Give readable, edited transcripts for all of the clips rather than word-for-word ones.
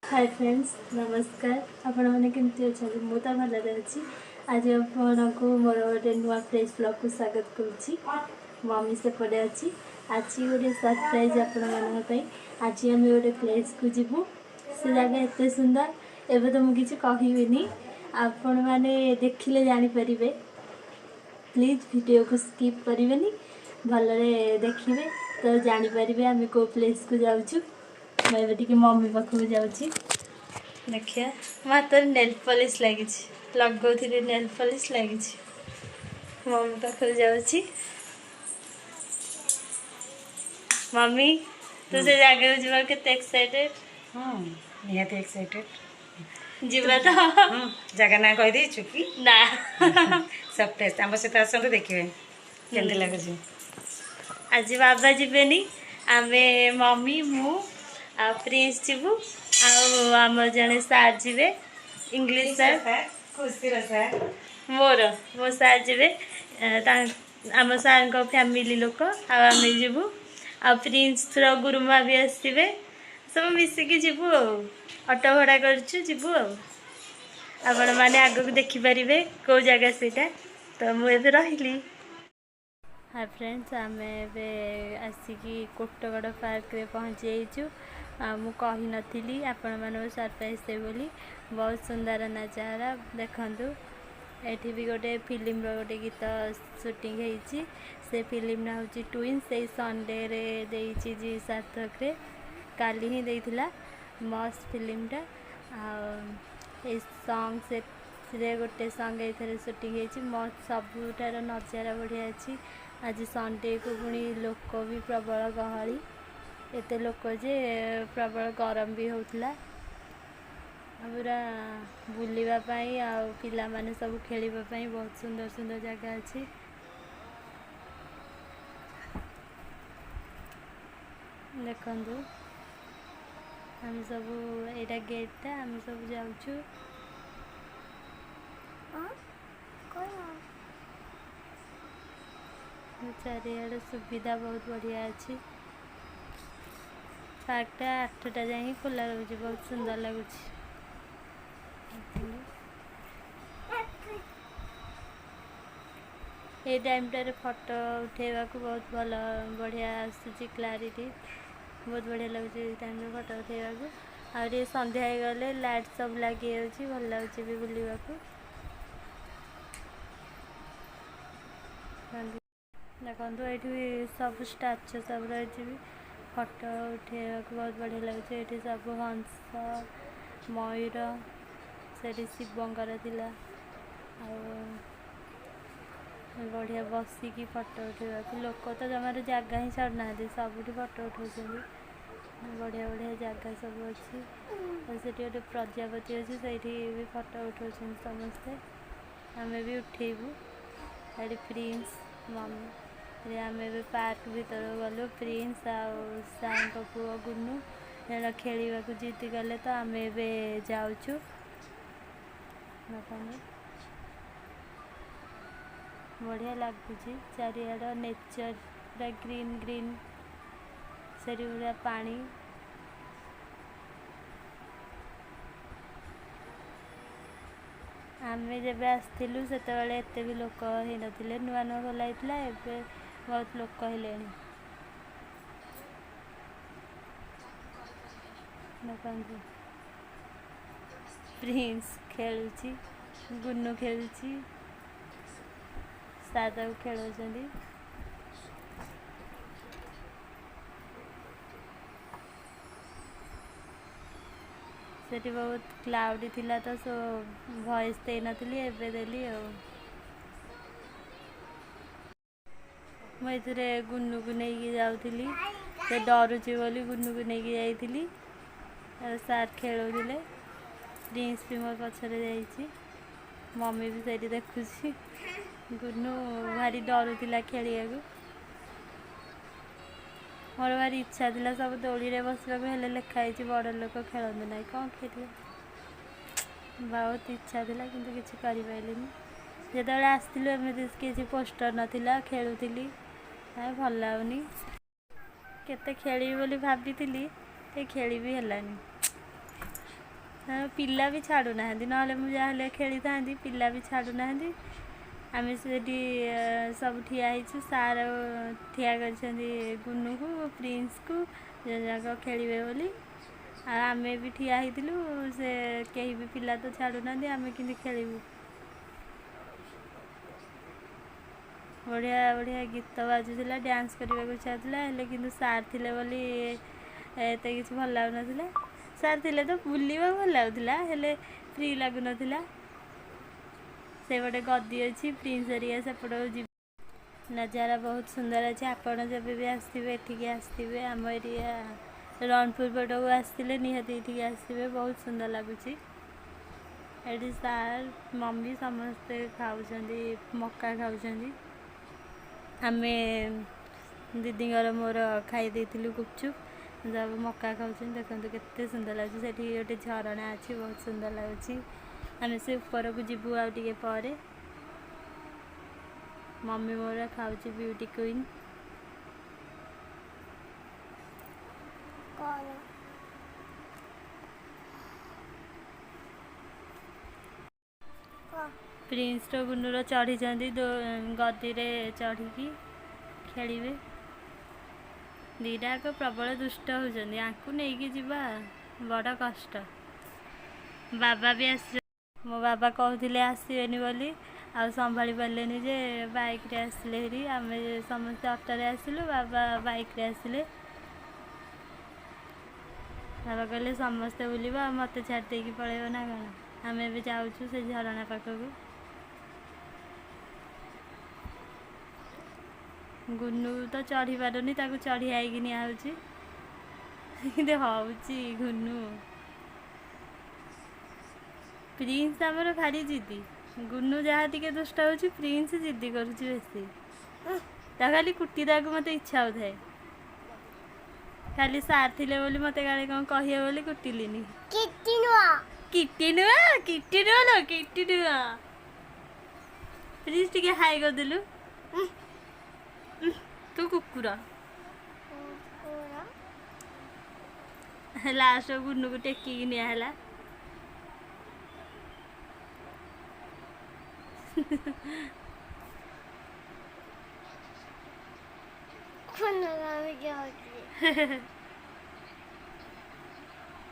Hi friends नमस्कार आपण मैंने केमती अच्छा मु तो भलरे अच्छी आज आपन को मोर गोटे नुआ फ्रेश ब्लॉग को स्वागत करुच्ची मम्मी से पड़े अच्छी आज गोटे सरप्राइज आपण मानी आज आम गोटे प्लेस को जीवु से जगह एत सुंदर एवं तो मुझे कहबी आपण मैंने देखिले जानीपर प्लीज वीडियो को स्किप करेंगे भलरे देखिए तो जानीपर आम कौ प्लेस को जाऊँ मुझे मम्मी पाखक जाऊँगी देखिए मो हाथ नेल पॉलिश लगी लगौली नेल पॉलिश लगी मम्मी पाखक जाऊँगी मम्मी तू से जगह जा के एक्साइटेड निहाती एक्साइटेड जीवा तो जगह ना कह देचु कि ना सब टेस्ट आम सहित आसतु देखिए केमती लगुच आज बाबा जीवेनी आमे मम्मी मु आ प्रिंस जीवु आम जड़े सार जीवे इंग्लिश सार खुशी सार मोर मो सार जीवे आम सार को फैमिली लोक आम जीवु आ प्रिंस गुरुमा भी आसवे सब मिसिकी जीवु ऑटो भड़ा करछु जीवु आपण माने आगो देखिपारे कौ जगह सेटा तो मुझे रही। हाय फ्रेंड्स आम आसिकी कोटगड़ पार्क रे पहुँची जाइचु मु कही नी आपण मान सरप्राइज दे बोली बहुत सुंदर नजारा देखंतु एठी भी गोटे फिल्म गोटे गीत शूटिंग होती से फिल्म ना हूँ ट्विंस से संडे रे देइची जी सार्थक रे काली ही देइथिला मस्त फिल्मटा आ सॉन्ग से गोटे सॉन्ग ये शूटिंग होती मस्त सबुठार नजारा बढ़िया अच्छी आज संडे को पुणी लोक भी प्रबल गहली एत लोक जे प्रबल गरम भी होता पूरा बुलवाई आ पिला माने सब खेलवाई बहुत सुंदर सुंदर जगह अच्छी देखु आम सब यहाँ गेटा आम सब जाऊँ चारिआडे सुविधा बहुत बढ़िया अच्छी पार्कटा 8टा जाए खोला रोचे बहुत सुंदर लगुच ये टाइमटार फोटो उठेवा को बहुत भल बढ़िया आसूची क्लारिटी बहुत बढ़िया लगुच टाइम फोटो उठेवा को आ संध्या हो गले लाइट सब लगी भल लगुच भी बुलवा देखो ये सब स्टाचू सब रही फोटो उठेवा को बहुत बढ़िया लगे ये सब हंस मयूर से शिवंकर थिला बढ़िया बसिकी फोटो उठेवा लोक तो जमार जगह ही छाड़ना सबुठ फोटो उठाऊँ बढ़िया बढ़िया जगह सब अच्छी से गोटे प्रजापति अच्छी से भी फोटो उठाऊँ समस्ते आम भी उठेबू ये प्रिंस मम्मी आम पार्क भीतर गलु प्रिंस आम पुओ गुनु जन खेल जीति गले तो आम जाऊँ बढ़िया लगुच चारिआड नेचर पूरा ग्रीन ग्रीन से पूरा पानी आम जब आसलु से एत भी लोक हो नथिले नुआ नुआ खोला एवं बहुत लोक हेले प्रिंस खेलुची गुन्नू खेलुची सादा खेल से बहुत क्लाउडी थिला तो सो वॉइस दे नथली एबे देली मुझे गुन्नू को नहीं जाऊली से डरुची बोली गुन्नू को नहीं जाइली सार खेलुले प्रिंस भी मो पछरे जाइए मम्मी भी सही देखुची गुन्नू भारी डरुला खेलिया मोर भारी इच्छा थी सब दोली रे बसवाक हेले लिखाई बड़ लोक खेलते ना कौन खेल बहुत इच्छा थी किंतु किसी कर जो आसलु एमती किसी पोस्टर नाला खेलुली भल लगुनि केते खेली बोली भाभी खेली भी हेलानी ପିଲା ବି ଛାଡ଼ୁନାହାନ୍ତି, ନହେଲେ ମୁଁ ଯାହେଲେ ଖେଳିଥାନ୍ତି, ପିଲା ବି ଛାଡ଼ୁନାହାନ୍ତି। ଆମେ ସେଠି ସବୁ ଠିଆ ହେଇଛୁ, ସାର୍ ଠିଆ କରିଛନ୍ତି ଗୁନୁକୁ ପ୍ରିନ୍ସକୁ ଯାକ ଖେଳିବେ ବୋଲି। ଆଉ ଆମେ ବି ଠିଆ ହେଇଥିଲୁ, ସେ କେହି ବି ପିଲା ତ ଛାଡ଼ୁନାହାନ୍ତି, ଆମେ କେମିତି ଖେଳିବୁ। ବଢ଼ିଆ ବଢ଼ିଆ ଗୀତ ବାଜୁଥିଲା, ଡ୍ୟାନ୍ସ କରିବାକୁ ଇଚ୍ଛା ହେଉଥିଲା, ହେଲେ କିନ୍ତୁ ସାର୍ ଥିଲେ ବୋଲି ଏତେ କିଛି ଭଲ ଲାଗୁନଥିଲା। ସାର୍ ଥିଲେ ତ ବୁଲିବାକୁ ଭଲ ଲାଗୁଥିଲା, ହେଲେ ଫ୍ରି ଲାଗୁନଥିଲା। ସେ ଗୋଟେ ଗଦି ଅଛି, ପ୍ରିନ୍ସ ହେରିକା ସେପଟକୁ ଯିବେ। ନଜାରା ବହୁତ ସୁନ୍ଦର ଅଛି। ଆପଣ ଯେବେ ବି ଆସିଥିବେ ଏଠିକି ଆସିଥିବେ, ଆମ ଏରିଆ ରଣପୁର ପଟକୁ ଆସିଥିଲେ ନିହାତି ଏଠିକି ଆସିଥିବେ, ବହୁତ ସୁନ୍ଦର ଲାଗୁଛି। ଏଠି ସାର୍ ମମ୍ମି ସମସ୍ତେ ଖାଉଛନ୍ତି, ମକା ଖାଉଛନ୍ତି। ଆମେ ଦିଦିଙ୍କର ମୋର ଖାଇ ଦେଇଥିଲୁ ଗୁପଚୁପ୍, ସବୁ ମକା ଖାଉଛନ୍ତି। ଦେଖନ୍ତୁ କେତେ ସୁନ୍ଦର ଲାଗୁଛି। ସେଠି ଗୋଟେ ଝରଣା ଅଛି, ବହୁତ ସୁନ୍ଦର ଲାଗୁଛି। ଆମେ ସେ ଉପରକୁ ଯିବୁ ଆଉ ଟିକେ ପରେ। ମମ୍ମି ମୋର ଖାଉଛି ବିୟୁଟି କ୍ୱିନ୍। ପ୍ରିନ୍ସ ର ଗୁନୁର ଚଢ଼ିଛନ୍ତି ଗଦିରେ ଚଢ଼ିକି ଖେଳିବେ। ଦିଟାକ ପ୍ରବଳ ଦୁଷ୍ଟ ହେଉଛନ୍ତି, ଆଙ୍କୁ ନେଇକି ଯିବା ବଡ଼ କଷ୍ଟ। ବାବା ବି ଆସିଛନ୍ତି। ମୋ ବାବା କହୁଥିଲେ ଆସିବେନି ବୋଲି, ଆଉ ସମ୍ଭାଳି ପାରିଲେନି ଯେ ବାଇକ୍ରେ ଆସିଲେ ହେରି। ଆମେ ସମସ୍ତେ ଅଟୋରେ ଆସିଲୁ, ବାବା ବାଇକ୍ରେ ଆସିଲେ। ବାବା କହିଲେ ସମସ୍ତେ ବୁଲିବ, ଆଉ ମୋତେ ଛାଡ଼ି ଦେଇକି ପଳେଇବ ନା କ'ଣ। ଆମେ ଏବେ ଯାଉଛୁ ସେ ଝରଣା ପାଖକୁ। ଗୁନୁ ତ ଚଢ଼ି ପାରୁନି, ତାକୁ ଚଢ଼ିଆଇକି ନିଆହେଉଛି। କିନ୍ତୁ ହେଉଛି ଗୁନୁ। ପ୍ରିନ୍ସ ଆମର ଭାରି ଜିଦି। ଗୁନୁ ଯାହା ଟିକେ ଦୁଷ୍ଟ ହେଉଛି, ପ୍ରିନ୍ସ ଜିଦି କରୁଛି ବେଶୀ। ତା ଖାଲି କୁଟିବାକୁ ମୋତେ ଇଚ୍ଛା ହେଉଥାଏ। ଖାଲି ସାର୍ ଥିଲେ ବୋଲି ମୋତେ କାଳେ କ'ଣ କହିବେ ବୋଲି କୁଟିଲିନି। କିଟି ନୁହଁ ପ୍ଲିଜ୍ ଟିକେ ହାଇ କରିଦେଲୁ। ତୁ କୁକୁର। ଲାଷ୍ଟ ଗୁନୁକୁ ଟେକିକି ନିଆ ହେଲା।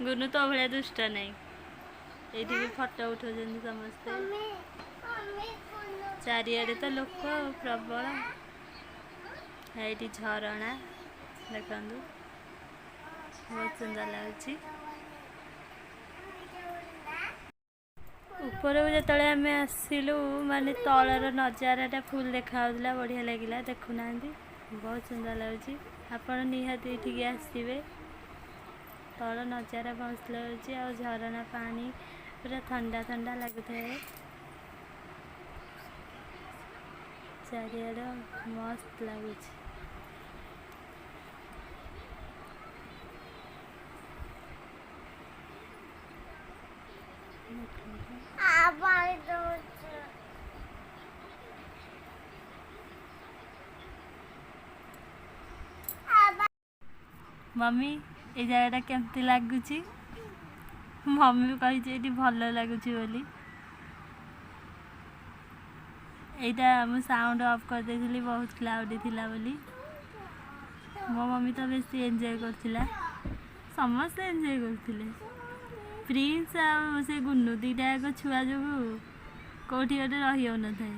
ଗୁନୁ ତ ଭଳିଆ ଦୁଷ୍ଟ ନାହିଁ। ଏଇଠି ବି ଫଟୋ ଉଠାଉଛନ୍ତି ସମସ୍ତେ। ଚାରିଆଡ଼େ ତ ଲୋକ ପ୍ରବଳ। ଏଇଠି ଝରଣା ଦେଖନ୍ତୁ, ବହୁତ ସୁନ୍ଦର ଲାଗୁଛି। ଉପରକୁ ଯେତେବେଳେ ଆମେ ଆସିଲୁ, ମାନେ ତଳର ନଜାରାଟା ଫୁଲ୍ ଦେଖାହେଉଥିଲା, ବଢ଼ିଆ ଲାଗିଲା। ଦେଖୁନାହାନ୍ତି, ବହୁତ ସୁନ୍ଦର ଲାଗୁଛି। ଆପଣ ନିହାତି ଏଠିକି ଆସିବେ। ତଳ ନଜାରା ବହୁତ ଲାଗୁଛି, ଆଉ ଝରଣା ପାଣି ପୁରା ଥଣ୍ଡା ଥଣ୍ଡା ଲାଗୁଥାଏ। ଚାରିଆଡ଼େ ମସ୍ତ ଲାଗୁଛି। ମମ୍ମି ଏ ଜାଗାଟା କେମିତି ଲାଗୁଛି? ମମ୍ମି ବି କହିଛି ଏଇଠି ଭଲ ଲାଗୁଛି ବୋଲି। ଏଇଟା ମୁଁ ସାଉଣ୍ଡ ଅଫ୍ କରିଦେଇଥିଲି, ବହୁତ କ୍ଲାଉଡ଼ି ଥିଲା ବୋଲି। ମୋ ମମ୍ମି ତ ବେଶୀ ଏନ୍ଜୟ କରୁଥିଲା, ସମସ୍ତେ ଏନ୍ଜୟ କରୁଥିଲେ। ପ୍ରିନ୍ସ ଆଉ ସେ ଗୁନୁ ଦୁଇଟା ଯାକ ଛୁଆ ଯୋଗୁଁ କେଉଁଠି ଗୋଟେ ରହିହେଉନଥାଏ।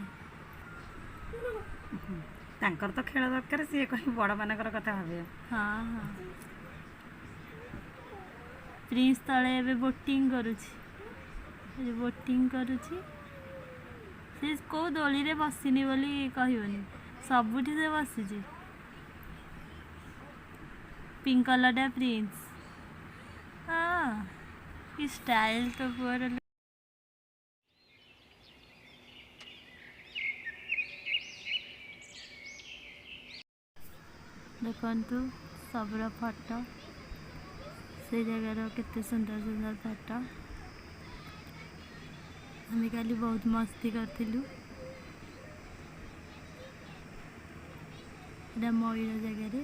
ତାଙ୍କର ତ ଖେଳ ଦରକାର, ସିଏ କହି ବଡ଼ମାନଙ୍କର କଥା ଭାବିବ। ହଁ ହଁ। ପ୍ରିନ୍ସ ତଳେ ଏବେ ବୋଟିଂ କରୁଛି। ସେ କେଉଁ ଦୋଳିରେ ବସିନି ବୋଲି କହିବନି, ସବୁଠି ସେ ବସିଛି। ପିଙ୍କ କଲର୍ଟା ପ୍ରିନ୍ସ। ହଁ, କି ଷ୍ଟାଇଲ୍ ତ ପୁଅର। ଦେଖନ୍ତୁ ସବୁର ଫଟୋ, ସେ ଜାଗାର କେତେ ସୁନ୍ଦର ସୁନ୍ଦର ଫଟୋ। ଆମେ କାଲି ବହୁତ ମସ୍ତି କରିଥିଲୁ। ଏଇଟା ମୟୂର ଜାଗାରେ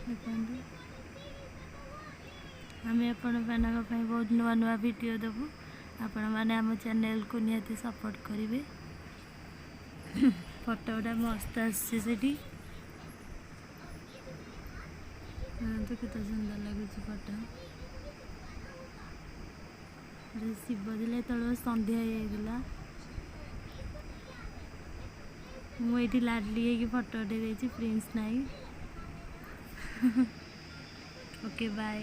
ଦେଖନ୍ତୁ, आम आपण बहुत नुआ नुआ वीडियो देवु आपण मैंने आम चैनल को निहाती सपोर्ट करेंगे। फोटो गुड़ा मस्त आसटी तो केते सुंदर लगुच फोटो। शिव दिले तल संध्या होगा मुझे लाडली है फोटो दे प्रिंस नाई। Okay bye.